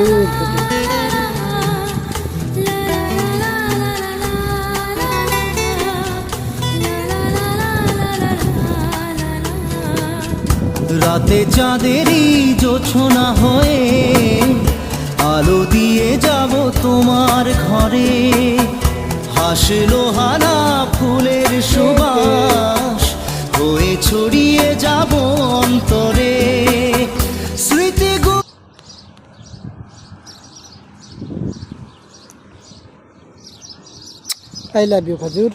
খেজুর খেজুর। রাতে চাঁদেরই জোছনা হয়ে আলো দিয়ে যাব তোমার ঘরে। হাসলো হানা ফুলের সুবাস হয়ে ছড়িয়ে যাব অন্তরে। স্মৃতি আই লাভ ইউ খেজুর।